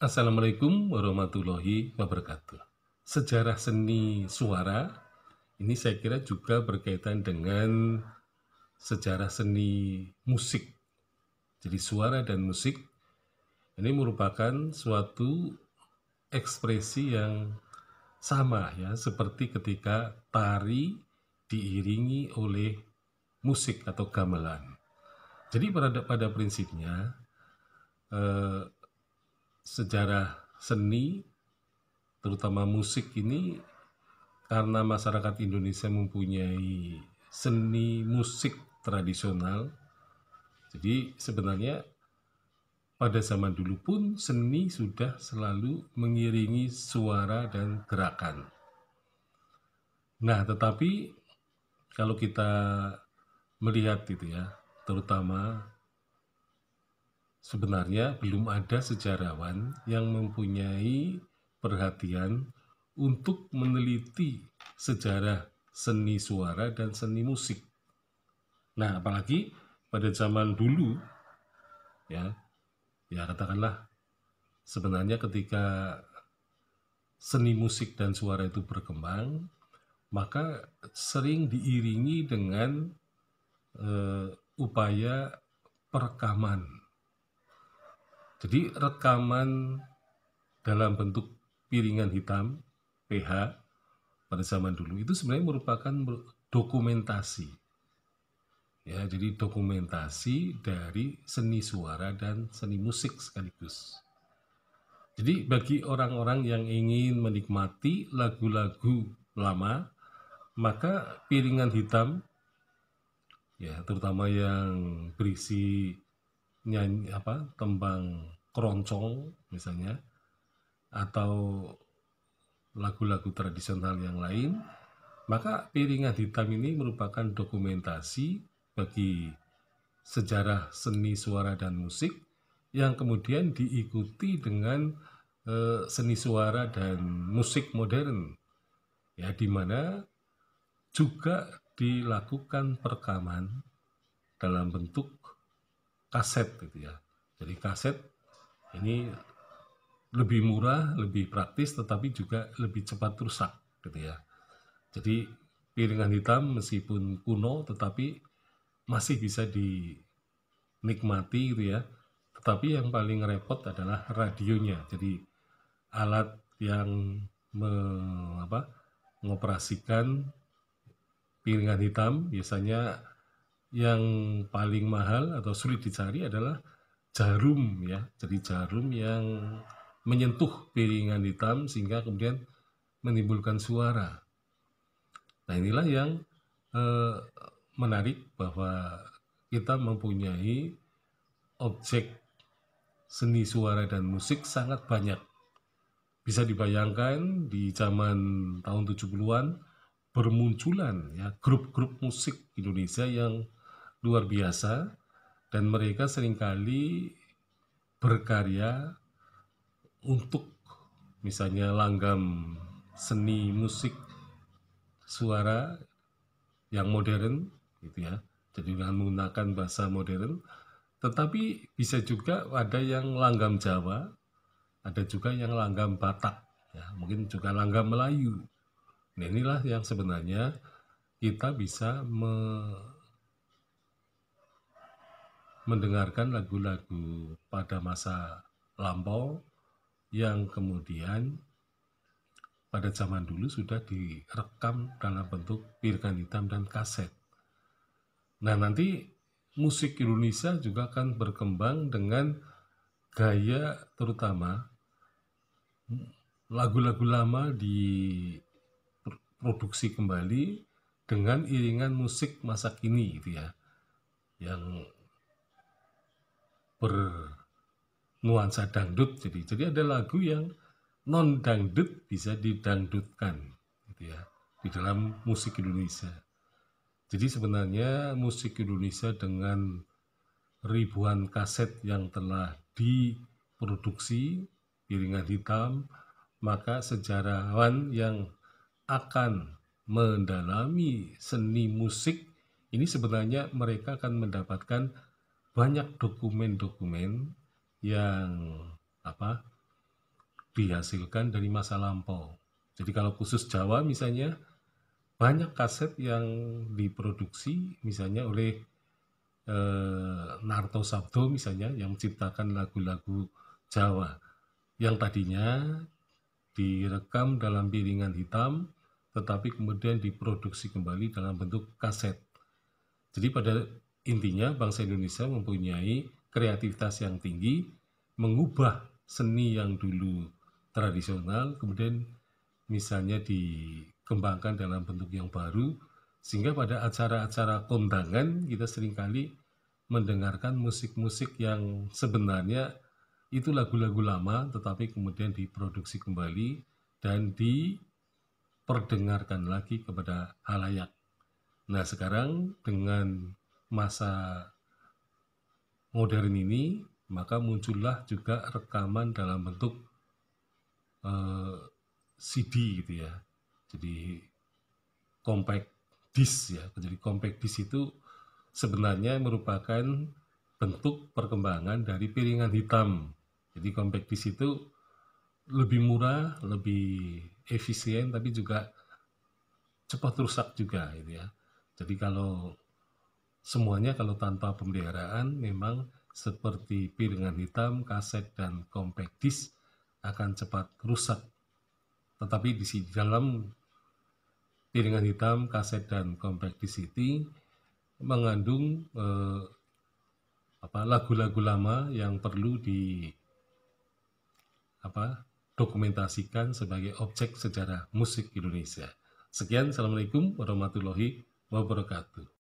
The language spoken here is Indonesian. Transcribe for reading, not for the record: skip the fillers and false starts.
Assalamualaikum warahmatullahi wabarakatuh. Sejarah seni suara ini saya kira juga berkaitan dengan sejarah seni musik. Jadi suara dan musik ini merupakan suatu ekspresi yang sama ya, seperti ketika tari diiringi oleh musik atau gamelan. Jadi pada prinsipnya eh, sejarah seni terutama musik ini, karena masyarakat Indonesia mempunyai seni musik tradisional, jadi sebenarnya pada zaman dulu pun seni sudah selalu mengiringi suara dan gerakan. Nah, tetapi kalau kita melihat itu ya, terutama sebenarnya belum ada sejarawan yang mempunyai perhatian untuk meneliti sejarah seni suara dan seni musik. Nah, apalagi pada zaman dulu ya, katakanlah sebenarnya ketika seni musik dan suara itu berkembang, maka sering diiringi dengan upaya perekaman. Jadi rekaman dalam bentuk piringan hitam PH pada zaman dulu itu sebenarnya merupakan dokumentasi. Ya, jadi dokumentasi dari seni suara dan seni musik sekaligus. Jadi bagi orang-orang yang ingin menikmati lagu-lagu lama, maka piringan hitam ya, terutama yang berisi nyanyi tembang keroncong misalnya, atau lagu-lagu tradisional yang lain, maka piringan hitam ini merupakan dokumentasi bagi sejarah seni suara dan musik yang kemudian diikuti dengan seni suara dan musik modern, ya, di mana juga dilakukan perekaman dalam bentuk kaset gitu ya. Jadi kaset ini lebih murah, lebih praktis, tetapi juga lebih cepat rusak gitu ya. Jadi piringan hitam meskipun kuno tetapi masih bisa dinikmati gitu ya. Tetapi yang paling repot adalah radionya. Jadi alat yang mengoperasikan piringan hitam biasanya yang paling mahal atau sulit dicari adalah jarum ya. Jadi jarum yang menyentuh piringan hitam sehingga kemudian menimbulkan suara. Nah, inilah yang menarik bahwa kita mempunyai objek seni suara dan musik sangat banyak. Bisa dibayangkan di zaman tahun 70-an bermunculan ya grup-grup musik Indonesia yang luar biasa, dan mereka seringkali berkarya untuk misalnya langgam seni musik suara yang modern gitu ya. Jadi dengan menggunakan bahasa modern, tetapi bisa juga ada yang langgam Jawa, ada juga yang langgam Batak, ya, mungkin juga langgam Melayu. Nah, inilah yang sebenarnya kita bisa mendengarkan lagu-lagu pada masa lampau yang kemudian pada zaman dulu sudah direkam dalam bentuk piringan hitam dan kaset. Nah, nanti musik Indonesia juga akan berkembang dengan gaya, terutama lagu-lagu lama diproduksi kembali dengan iringan musik masa kini gitu ya, yang bernuansa dangdut. Jadi ada lagu yang non dangdut bisa didangdutkan gitu ya di dalam musik Indonesia. Jadi sebenarnya musik Indonesia dengan ribuan kaset yang telah diproduksi piringan hitam, maka sejarawan yang akan mendalami seni musik ini sebenarnya mereka akan mendapatkan banyak dokumen-dokumen yang dihasilkan dari masa lampau. Jadi kalau khusus Jawa misalnya, banyak kaset yang diproduksi misalnya oleh Narto Sabdo misalnya, yang menciptakan lagu-lagu Jawa yang tadinya direkam dalam piringan hitam tetapi kemudian diproduksi kembali dalam bentuk kaset. Jadi pada intinya bangsa Indonesia mempunyai kreativitas yang tinggi, mengubah seni yang dulu tradisional kemudian misalnya dikembangkan dalam bentuk yang baru, sehingga pada acara-acara kondangan kita seringkali mendengarkan musik-musik yang sebenarnya itu lagu-lagu lama tetapi kemudian diproduksi kembali dan diperdengarkan lagi kepada halayak. Nah, sekarang dengan masa modern ini, maka muncullah juga rekaman dalam bentuk CD gitu ya. Jadi compact disc ya. Jadi compact disc itu sebenarnya merupakan bentuk perkembangan dari piringan hitam. Jadi compact disc itu lebih murah, lebih efisien, tapi juga cepat rusak juga gitu ya. Jadi kalau semuanya kalau tanpa pemeliharaan memang seperti piringan hitam, kaset, dan compact disc akan cepat rusak. Tetapi di dalam piringan hitam, kaset, dan compact disc ini mengandung lagu-lagu lama yang perlu dokumentasikan sebagai objek sejarah musik Indonesia. Sekian, Assalamualaikum warahmatullahi wabarakatuh.